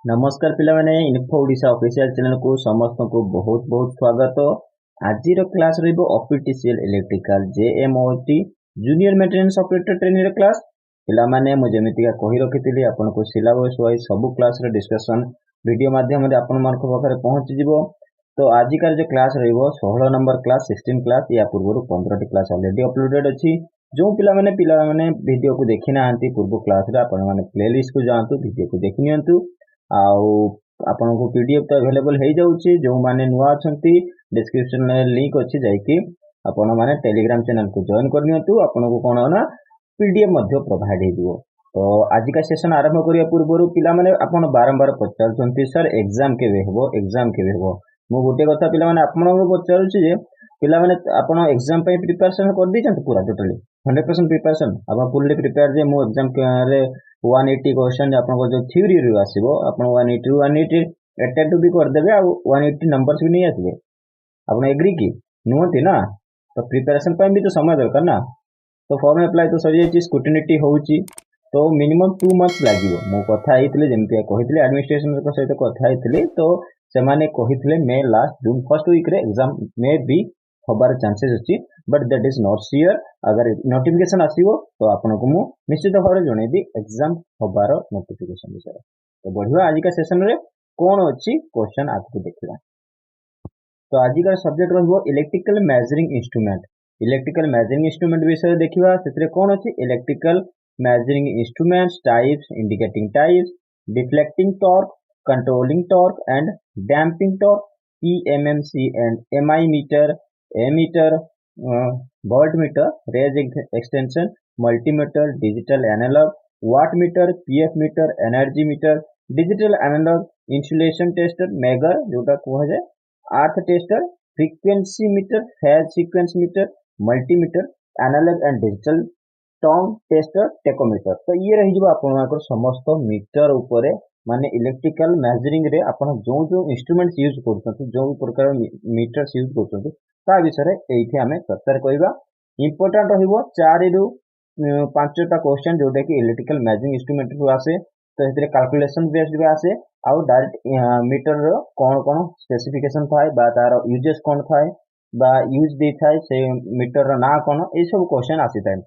नमस्कार पिला माने इन्फो ओडिशा ऑफिशियल चैनल को समस्त को बहुत बहुत स्वागत। आज क्लास रहिबो official electrical JMOT junior maintenance operator training class. पिला माने मु जेमितिका कहि रखितली आपन को सिलेबस वाइज सब क्लास रे डिस्कशन वीडियो माध्यम रे आपन मान को पाखरे पहुंच जिवो। तो आज का जो क्लास रहिबो 16 नंबर क्लास 16 क्लास या पूर्व 15 टी क्लास ऑलरेडी अपलोडेड अछि। जो पिला माने वीडियो को देखि नांती पूर्व क्लास रे आपन माने प्लेलिस्ट को जांतु वीडियो को देखि नियंतु। आउ आपन को पीडीएफ तो अवेलेबल हो जाउची। जो माने नुआ अछंती डिस्क्रिप्शन में लिंक अछि जाईकी आपन माने टेलीग्राम चैनल को जॉइन कर नियंतु। आपन को कोन ना पीडीएफ मध्ये प्रोवाइड हे दियो। तो आज का सेशन आरंभ करिया पूर्व पिला माने आपन बारंबार पचारछंती सर एग्जाम केबे हेबो मु गोटे कथा पिला माने आपन को पचारुची जे पिला माने आपन एग्जाम पे प्रिपरेशन कर दी छंत पूरा टोटली 100% प्रिपरेशन आपन फुल्ली प्रिपेयर जे मु एग्जाम रे 180 क्वेश्चन आपन को जो थ्योरी रे आसीबो आपन 180 अटेम्प्ट भी कर देबे आ 180 नंबर्स भी नहीं आसीबे। आपन एग्री की नुहति ना? तो प्रिपरेशन पे भी तो समय दरकार ना। तो फॉर्म अप्लाई तो सरी जाई स्क्रूटिनिटी होउची तो मिनिमम 2 मंथ्स लागिवो। मो कथा आइतले जेमति कहितले एडमिनिस्ट्रेशन को सहित कथा आइतले तो से माने कहितले मे लास्ट जून फर्स्ट वीक रे एग्जाम मे बी होबार चांसेस अछि but that is not sure. अगर नोटिफिकेशन आसीबो तो आपन को मु निश्चित भाव जणेबी एग्जाम होबार नोटिफिकेशन विषय। तो बढ़िया आज का सेशन रे कोन अछि क्वेश्चन आके देखिबा। तो आज का सब्जेक्ट रहबो electrical measuring instrument. Electrical measuring instrument विषय देखिबा। सेतरे कोन अछि electrical measuring instruments types, indicating types, deflecting torque, controlling torque and damping torque, PMMC and MI meter, ammeter, voltmeter, range extension, multimeter, digital analog, wattmeter, PF meter, energy meter, digital analog, insulation tester, Megger जोटा कह जाए, earth tester, frequency meter, phase sequence meter, multimeter, analog and digital term tester tachometer. तो ये रही जो आपन समस्त metre ऊपर माने इलेक्ट्रिकल मेजरिंग रे आपन जो जो इंस्ट्रूमेंट्स यूज करछन जो प्रकार मीटर्स यूज करछन ता विषय रे एठी हमें चर्चा करबा। इंपोर्टेंट रहिबो 4 रु 5 टा क्वेश्चन जोटा कि इलेक्ट्रिकल मेजरिंग इंस्ट्रूमेंट को आसे। तो एतरे कैलकुलेशन बेस्ड भी आसे आउ डायरेक्ट मीटर रो कोन कोन स्पेसिफिकेशन थाए बा तार यूजेस कोन थाए बा यूज दे थाए से मीटर रो ना कोन ए सब क्वेश्चन आसी थाए।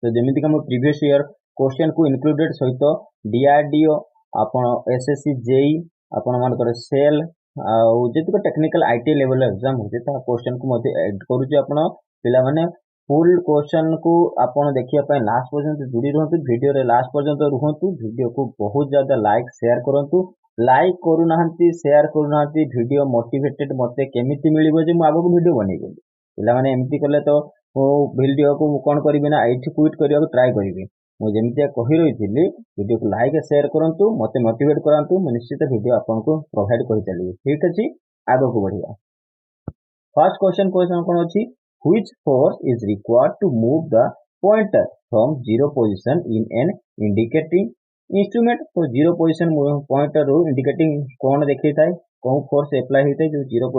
तो जेमिति हम प्रीवियस ईयर क्वेश्चन को इंक्लूडेड सहित डीआरडीओ आपण एसएससी जेई आपण मानकर सेल जेतिक टेक्निकल आईटी लेवल एग्जाम होते ता क्वेश्चन को मते ऐड करूची। आपण पिला माने फुल क्वेश्चन को आपण देखिया पय लास्ट पर्यंत जुड़ी रहंतु। वीडियो रे लास्ट पर्यंत रहंतु। वीडियो को बहुत ज्यादा लाइक शेयर करंतु। लाइक करू नाहंती शेयर करू नाहंती वीडियो मोटिवेटेड मते केमिति मिलिबो जे मु आगो वीडियो बनेबो। पिला माने एमति करले तो वीडियो को कौन करी ना एठी क्विट करने को ट्राई करी। मुझे जमी कही रही वीडियो को लाइक शेयर करंतु मते मोटिवेट करंतु मैं निश्चित वीडियो आपको प्रोवाइड कर चलिए। ठीक अछि आगो को बढ़िया। फर्स्ट क्वेश्चन कौन अछि which force is required to move the pointer from zero position in an indicating instrument. तो जीरो पोजीशन पॉइंटर रो इंडिकेटिंग कौन देखै थाए कौन फोर्स अप्लाई होता है जो जीरो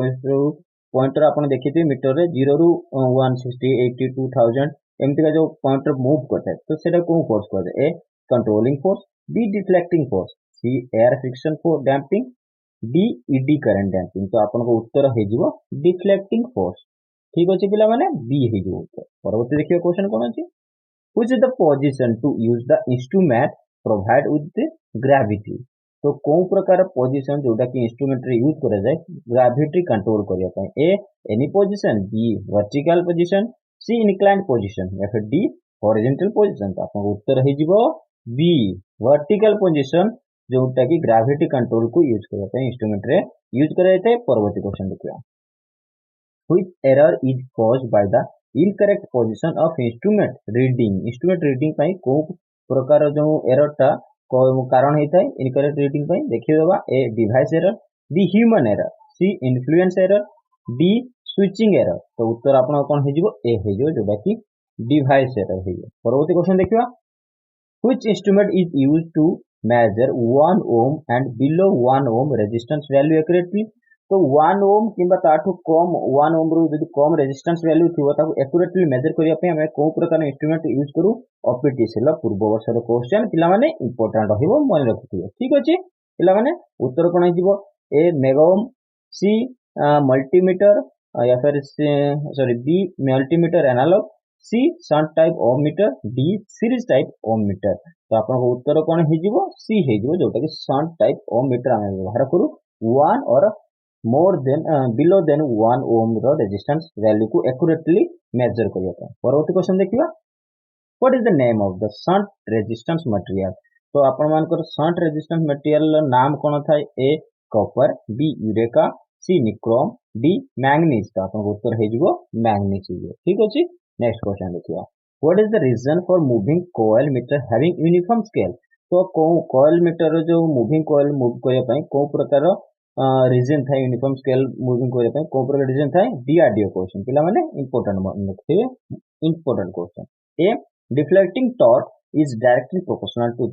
पॉइंटर आपन देखिथे मीटर रे 0 रु 160 80 2000 एमती का जो पॉइंटर मूव करता है तो सेटा कोन फोर्स कहते A controlling force, B deflecting force, C air friction force damping, D eddy current damping. तो आपन को उत्तर हे जिवो डिफ्लेक्टिंग फोर्स। ठीक अछि पिला माने बी हे जिवो उत्तर। परवर्ती देखियो क्वेश्चन कोन अछि which is the position to use the instrument provide with gravity. तो कौन प्रकार पोजीशन जोटा कि इंस्ट्रूमेंट रे यूज करा जाए ग्रेविटी कंट्रोल करिया पय A any position, B vertical position, C inclined position या फिर डी हॉरिजॉन्टल पोजीशन। तो आपन उत्तर हे जिवो बी वर्टिकल पोजीशन जोटा कि ग्रेविटी कंट्रोल को यूज करिया पय इंस्ट्रूमेंट रे यूज करा जाए। परवर्ती क्वेश्चन देखिया which error is caused by the incorrect position of instrument reading. Instrument reading पय को प्रकार जो एरर ता कारण होता है इनकरेक्ट रीडिंग पे देखिएगा A device error, B human error, C influence error, D switching error. तो उत्तर आपन कोन हे जिवो ए हे जो जोटा कि डिवाइस एरर हे। परवर्ती क्वेश्चन देखिबा which instrument is used to measure 1 ohm and below 1 ohm resistance value accurately. तो 1 ओम किंबा ताठू कम 1 ओम रो जदी कम रेजिस्टेंस वैल्यू थिबो ताको एक्यूरेटली मेजर करिया पे हमें को प्रकार इंस्ट्रूमेंट यूज करू ओपीटीसीएल पूर्व वर्ष रो क्वेश्चन पिला माने इंपोर्टेंट रहिबो मन रखिथिबो। ठीक अछि पिला माने उत्तर कोन हिजिवो ए मेगाओम, सी मल्टीमीटर या फिर sorry B multimeter analog, C shunt type ohm meter, D series type ohm meter. तो आपन उत्तर कोन हिजिवो सी हिजिवो जोटा कि शंट टाइप ओम मीटर हम व्यवहार करू 1 और more than below than 1 ohm रो रेजिस्टेंस वैल्यू को एक्यूरेटली मेजर करिया ପାଇଁ। परवर्ती क्वेश्चन देखिबा what is the name of the shunt resistance material. तो आपण मानकर शंट रेजिस्टेंस मटेरियल नाम कोन थाए A copper, B eureka, C nichrome, D manganese. तो आपन उत्तर हे जिवो मैंगनीज हिजो। ठीक अछि। नेक्स्ट क्वेश्चन देखिबा what is the reason for moving coil meter having uniform scale. तो कॉइल मीटर जो मूविंग कॉइल मूव करिया ପାଇଁ को प्रकार रीजन थाए यूनिफॉर्म स्केल मूविंग करिया ପାଇଁ को प्रकार रीजन थाए डीआरडीओ क्वेश्चन पिला माने इंपोर्टेंट नखथिबे important question. A deflecting torque is directly proportional to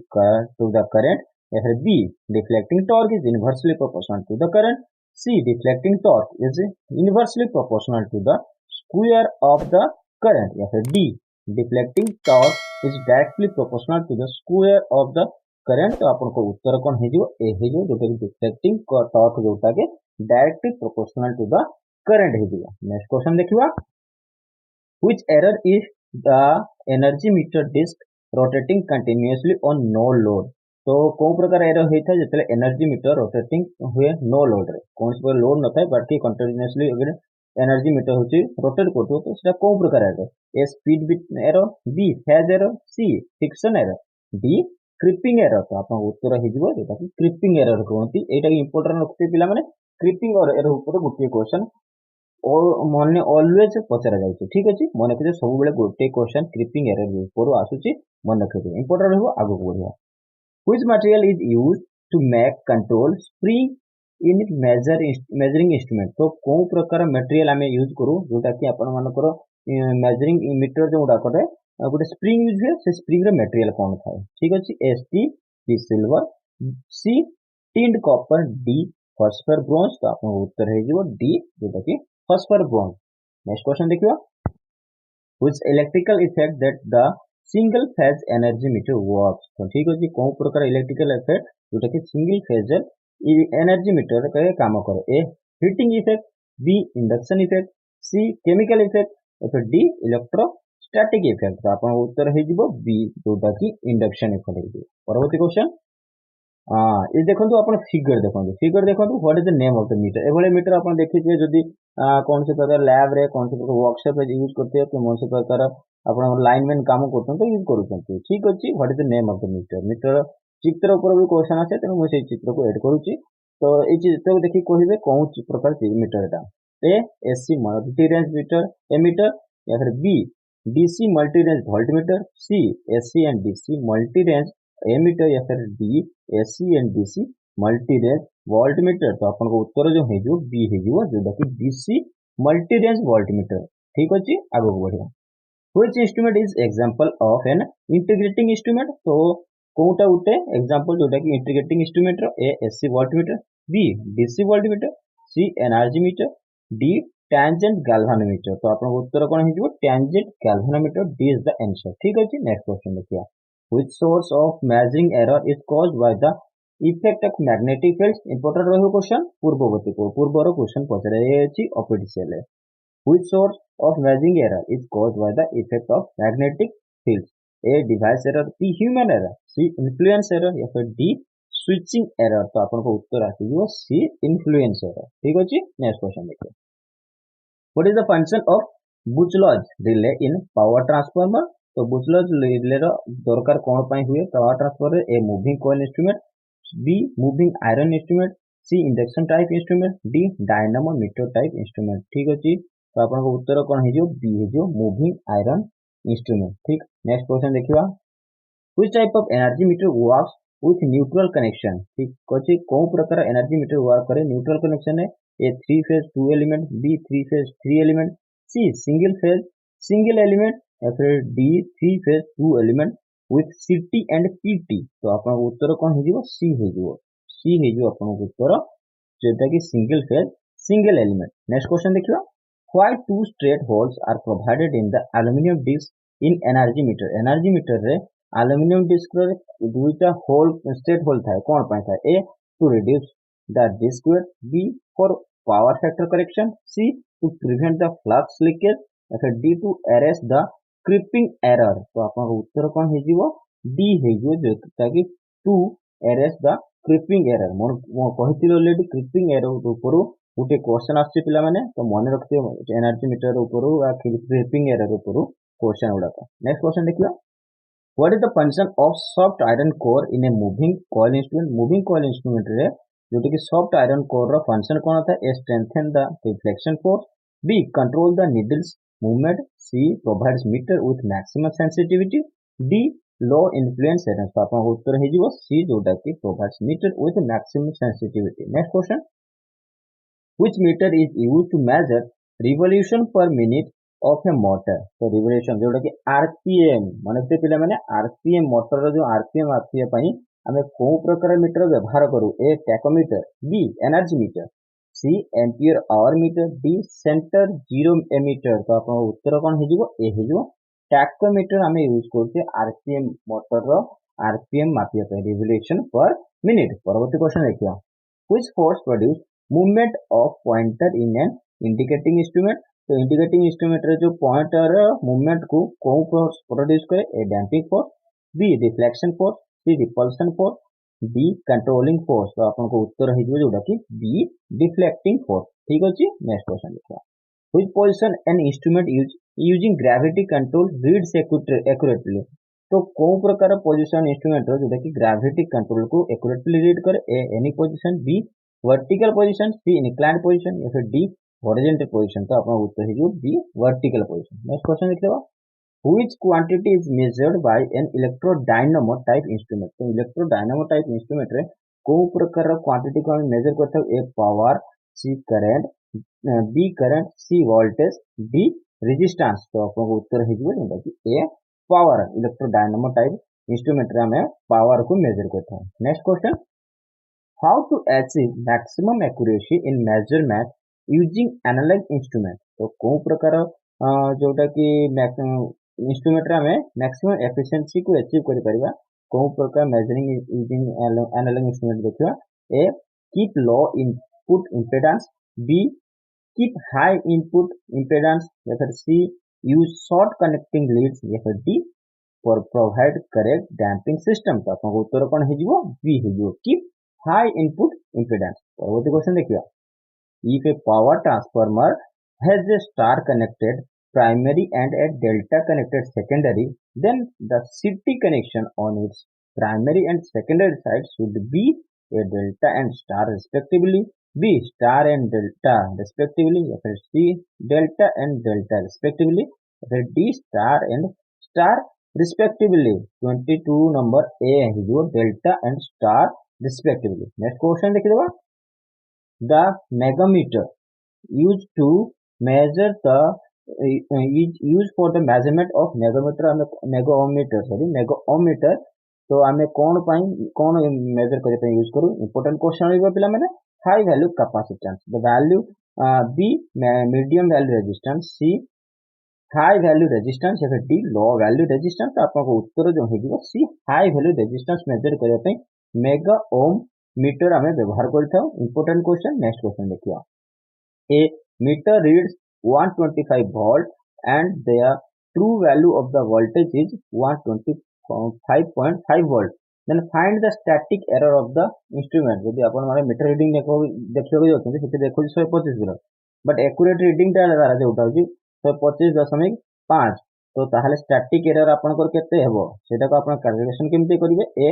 the current, or B deflecting torque is inversely proportional to the current, C deflecting torque is inversely proportional to the square of the current, or D deflecting torque is directly proportional to the square of the current। तो आपन को उत्तर कोन हे जो ए हे जो जोटा कि deflecting torque जोटा के directly proportional to the current हे जो। नेक्स्ट क्वेश्चन देखिबा which error is the energy meter disk rotating continuously on no load। तो कौन प्रकार एरर होता है जतले एनर्जी मीटर रोटेटिंग हुए नो लोड रे कौन से लोड न थाए बाकी कंटीन्यूअसली अगर एनर्जी मीटर होची रोटेट करतो तो सेटा कौन प्रकार error A speed bit error, B phase error, C friction error, D creeping error. तो आपन उत्तर हे जिवो जेटा कि क्रिपिंग एरर कहंती। एटा इंपोर्टेंट रखते पिला माने क्रिपिंग एरर ऊपर गोटे क्वेश्चन मन ऑलवेज पचरा जाउछि। ठीक अछि मन रखियो सब बेले गोटे क्वेश्चन क्रिपिंग एरर ऊपर आसुछि मन रखियो इंपोर्टेंट रहबो आगो बढ़िया। Which material is used to make control spring in measuring instrument. तो को प्रकार मटेरियल हमें यूज करू जोटा कि आपण मानकर मेजरिंग मीटर जो उडा करे गोटे स्प्रिंग यूज हुए से स्प्रिंग रे मटेरियल कोन थाए। ठीक अछि ST, B silver, C tinned copper, D phosphor bronze. तो आपन उत्तर हे जिवो डी जोटा कि फॉस्फर ब्रोंज। नेक्स्ट क्वेश्चन देखियो which electrical effect that the single phase energy meter works. तो ठीक अछि को प्रकार इलेक्ट्रिकल इफेक्ट जोटा कि सिंगल फेज एनर्जी मीटर के काम करे। A heating effect, B induction effect, C chemical effect, और डी इलेक्ट्रोस्टैटिक इफेक्ट। तो आपन उत्तर हे जिवो बी जोटा कि इंडक्शन इफेक्ट हे। परवर्ती क्वेश्चन ये देखो अपन फिगर देखो what is the name of the meter. एभले मीटर अपन देखिए जदि कौन से प्रकार लैब रे कौन से प्रकार वर्कशॉप रे यूज करते हैं तो कौन से प्रकार अपन लाइनमैन काम करते तो यूज करूछंती। ठीक अछि what is the name of the meter. Meter चित्र ऊपर भी क्वेश्चन आछे त मु से चित्र को ऐड करूची। तो ए चित्र को देखि कहिबे कौन प्रकार मीटर टा A AC multi range meter ammeter, या फिर B DC multi range volt meter, C AC and DC multi range ammeter, या फिर D AC and DC multi range volt meter. तो अपन को उत्तर जो हे जो बी हे जो जोटा कि DC multi range volt meter. ठीक अछि आगो बढ़िया। Which instrument is example of an integrating instrument. तो कोटा उते एग्जांपल जोटा कि इंटीग्रेटिंग इंस्ट्रूमेंट रो A AC volt meter, B DC volt metre, C energy meter, D tangent galvanometer. तो अपन उत्तर कोन हे जो tangent galvanometer. D is the answer. ठीक अछि नेक्स्ट क्वेश्चन देखिया which source of measuring error is caused by the effect of magnetic fields। important रहियो क्वेश्चन पूर्ववर्ती को पूर्वर क्वेश्चन पचरे अछि ऑप्टिशियल है। which source of measuring error is caused by the effect of magnetic fields। a device error, b human error, c influence error, या फिर d switching error। तो अपन को उत्तर आसीबो c influence error। ठीक अछि नेक्स्ट क्वेश्चन देखिए what is the function of Buchholz relay in power transformer। तो बुचलज relay रो दरकार कोन पई हुए पावर ट्रांसफर रे A moving coil instrument, B moving iron instrument, C induction type instrument, D dynamometer type instrument. ठीक अछि तो आपन को उत्तर कोन हे जो बी हे जो मूविंग आयरन इंस्ट्रूमेंट। ठीक नेक्स्ट क्वेश्चन देखिबा which type of energy meter works with neutral connection. ठीक अछि को प्रकार एनर्जी मीटर वर्क करे न्यूट्रल कनेक्शन है। A 3 phase 2 element, B 3 phase 3 element, C single phase single element, या फिर D 3 phase 2 element with CT and PT. तो आपन उत्तर कोन हे जिवो सी हे जिवो आपन उत्तर जेटा कि single phase single element. Next question देखियो why two straight holes are provided in the aluminium disc in energy meter. Energy meter रे एल्युमिनियम डिस्क रे दुईटा होल स्ट्रेट होल थाए कोन पय थाए। ए to reduce the disk weight, B for power factor correction, C to prevent the flux leakage, या D to arrest the creeping error। तो आपन उत्तर कौन हे जीवो D हे जीवो जोटा कि to arrest the creeping error। मो कहिथिलो ऑलरेडी creeping error ऊपर गोटे क्वेश्चन आछि पिला माने तो मन रखियो एनर्जी मीटर ऊपर या क्रीपिंग एरर ऊपर क्वेश्चन गुडाक। नेक्स्ट क्वेश्चन देखियो, what is the function of soft iron core in a moving coil instrument. Moving coil instrument रे जोटी कि सॉफ्ट आयरन कोर रो फंक्शन कोन होता है, A strengthen the reflection force, B control the needles movement, C provides meter with maximum sensitivity, D low influence error. तो आपन उत्तर हे जीवो सी जोटा कि provides meter with maximum sensitivity. Next question, which meter is used to measure revolution per minute of a motor। तो revolution जोटा कि rpm माने से पिला माने rpm मोटर रो जो rpm आथिया पई हमें को प्रकार मीटर व्यवहार करू, A tachometer, B energy meter, C ampere hour meter, D centre zero ammeter. तो आपन उत्तर कोन हे जिवो ए हे जिवो टैकोमीटर हमें यूज करते rpm मोटर रो rpm मापिया पई revolution per minute। परवर्ती क्वेश्चन देखियो, which force produce movement of pointer in an indicating instrument। तो इंडिकेटिंग इंस्ट्रूमेंट रे जो पॉइंटर मूवमेंट को कौन फोर्स प्रोड्यूस करे, A damping force, B reflection force, C repulsion force, D controlling force. तो आपन को उत्तर हे जो जोटा कि बी डिफ्लेक्टिंग फोर्स। ठीक अछि। नेक्स्ट क्वेश्चन देखिए, which position an instrument using gravity control reads accurately. तो कौन प्रकार पोजीशन इंस्ट्रूमेंट रो जोटा कि ग्रेविटी कंट्रोल को एक्यूरेटली रीड करे, A any position, B vertical position, C inclined position, या फिर डी हॉरिजॉन्टल पोजीशन। तो आपन उत्तर हे जो B vertical position. Next question देखियो, which quantity is measured by an electrodynamo type instrument. तो इलेक्ट्रोडायनामो टाइप इंस्ट्रूमेंट रे को प्रकार क्वांटिटी को हम मेजर करथौ, A power, C current, B current, C voltage, D resistance. तो आपन उत्तर हे जो जेटा कि A power. Electrodynamo type instrument रे हमें पावर को मेजर करथौ। Next question, how to achieve maximum accuracy in measurement using analog instrument। तो को प्रकार जोटा कि इंस्ट्रूमेंट रे हमें मैक्सिमम एफिशिएंसी को अचीव करि परिबा, को प्रकार मेजरिंग यूजिंग एनालॉग इंस्ट्रूमेंट देखिबा, A keep low input impedance, B keep high input impedance, या फिर C use short connecting leads, या फिर D for provide correct damping system. तो आपन उत्तर कोन हे जिवो बी हे जिवो कीप high input impedance। परवर्ती क्वेश्चन देखिए, if a power transformer has a star connected primary and a delta connected secondary, then the CT connection on its primary and secondary side should be a delta and star respectively, B star and delta respectively, या फिर C delta and delta respectively, या फिर D star and star respectively। 22 number A है जो delta and star respectively। Next question देखिए, the megameter used to measure the is used for the measurement of megaometer। तो हमें कौन major करे पे यूज करू, इंपोर्टेंट क्वेश्चन रहबो पिला माने high value capacitance, the value B medium value resistance, C high value resistance, या फिर डी लो वैल्यू रेजिस्टेंस। तो आपको उत्तर जो हेजिबो C high value resistance measure करे पे मेगा ओम मीटर हमें व्यवहार करथौ। Important question. नेक्स्ट क्वेश्चन देखियो, A meter reads 125 volt and their true value of the voltage is 125.5 volt, then find the static error of the instrument. यदि अपन माने meter reading देखियो जाउछन सेते देखो 125 वोल्ट, बट एक्यूरेट रीडिंग ता दारा जोटा होची 125.5। तो ताहले स्टैटिक एरर आपन को केते हेबो सेटा को अपन कैलकुलेशन केमते करिवे, ए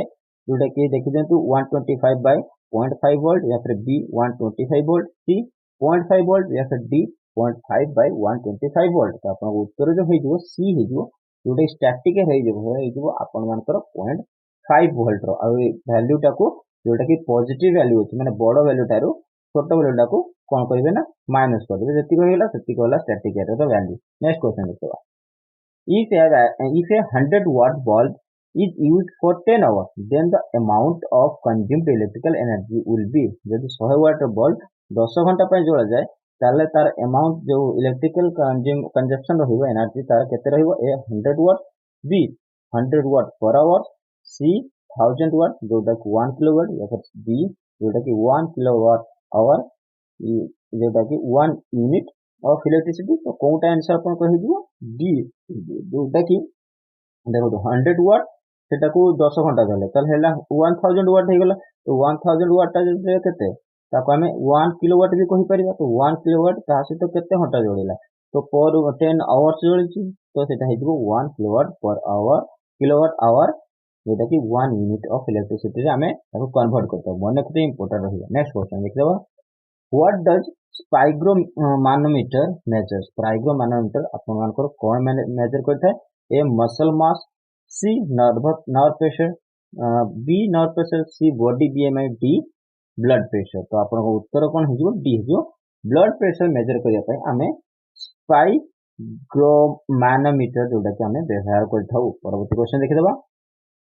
जोटा कि देखि देंतु 125 बाय 0.5 वोल्ट, या फिर बी 125 वोल्ट, सी 0.5 वोल्ट, या फिर डी 0.5 बाय 125 वोल्ट। तो आपन उत्तर जो हे जो सी हे जो जोटा स्टैटिक हे जो आपन मानकर 0.5 वोल्ट रो आ वैल्यू टा को जोटा कि पॉजिटिव वैल्यू अछि माने बड़ वैल्यू टारो छोट वैल्यू टा को कोन करिवे ना माइनस कर देबे, जति कहला स्टैटिक एरर रो वैल्यू। नेक्स्ट क्वेश्चन देखिबा, if a 100 watt bulb is used for 10 hours, then the amount of consumed electrical energy will be। यदि 100 watt बल्ब 10 घंटा पे जोड़ा जाए ताले तार अमाउंट जो इलेक्ट्रिकल कंजप्शन रहिबो एनर्जी तार केते रहिबो, A 100 watt, B 100 watt per hour, C 1000 watt जोटा 1 किलोवाट, या फिर डी जोटा कि 1 किलोवाट आवर जोटा कि 1 यूनिट ऑफ इलेक्ट्रिसिटी। तो कोटा आंसर अपन कहि दियो डी जोटा कि देखो 100 वाट सेटा को 10 घंटा देले तल हेला 1000 वाट हे गला। तो 1000 वाट ता जे केते ताको हमें 1 किलोवाट भी कहि परिबा। तो 1 किलोवाट ता सहित केते घंटा जोड़िला तो पर 10 आवर्स जोड़िछि तो सेटा हे दिबो 1 kilowatt per hour kilowatt hour जोटा कि 1 यूनिट ऑफ इलेक्ट्रिसिटी रे हमें ताको कन्वर्ट करतो मन रखते इंपोर्टेंट रहिबा। नेक्स्ट क्वेश्चन देखिबा what does sphygmomanometer measure. Sphygmomanometer अपन मानकर कोन मेजर करता है A muscle mass C nerve pressure B nerve pressure C body BMI D blood pressure. तो आपन उत्तर कोन हिजो डी हिजो ब्लड प्रेशर मेजर करिया पय हमें स्पाइग्रोमानोमीटर जोटा कि हमें व्यवहार करथाउ। परवर्ती क्वेश्चन देखि देबा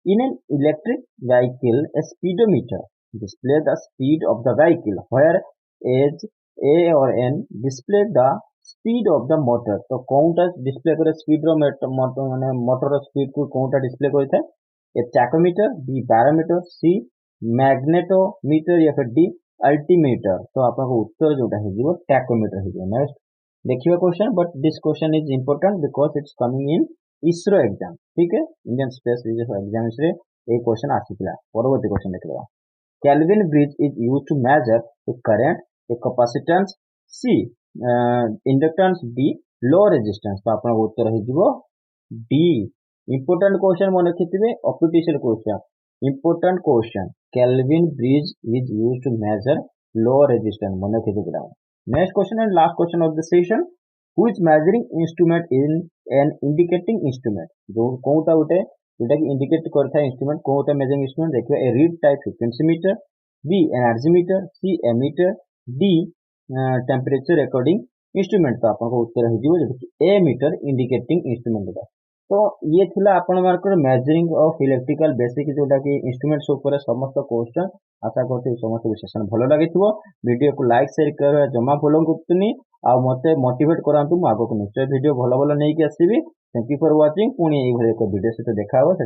in an electric vehicle a speedometer display the speed of the vehicle where as a or n display the speed of the motor। तो कोनटा डिस्प्ले करे स्पीड रो मोटर माने मोटर स्पीड को कोनटा डिस्प्ले करता है ए टैकोमीटर बी बैरोमीटर सी magnetometer या फिर D altimeter. तो आपन उत्तर जोटा है जीवो टैकोमीटर है। नेक्स्ट देखियो question but this question is important because it's coming in ISRO exam. ठीक है इंडियन स्पेस रिसर्च एग्जाम रे ए क्वेश्चन आसीला। परवर्ती क्वेश्चन देखिबा Kelvin bridge is used to measure A current A capacitance C inductance D low resistance. तो आपन उत्तर है जीवो डी। इंपोर्टेंट क्वेश्चन मन रखिथिबे ऑप्टिशियल question important question Kelvin bridge is used to measure low resistance मन रखिथिबे। Next question and last question of the session who is measuring instrument in an indicating instrument। जो कोटा उठे जोटा कि इंडिकेट करता है इंस्ट्रूमेंट कोटा मेजरिंग इंस्ट्रूमेंट देखिए A reed type frequency meter B energy meter C ammeter D temperature recording instrument. तो आपन को उत्तर हो जिवो जे ए मीटर इंडिकेटिंग इंस्ट्रूमेंट होता। तो ये थिला आपन मार्कर मेजरिंग ऑफ इलेक्ट्रिकल बेसिक जोटा कि इंस्ट्रूमेंट्स ऊपर समस्त क्वेश्चन आशा करते समस्त सेशन भलो लागिथिबो। वीडियो को लाइक शेयर कर जमा फॉलो करतुनी आ मते मोटिवेट करांतु। मु आगो को निश्चय वीडियो भलो भलो नै कि आसीबी। Thank you for watching. पुणी एई भले एक वीडियो से देखा हो।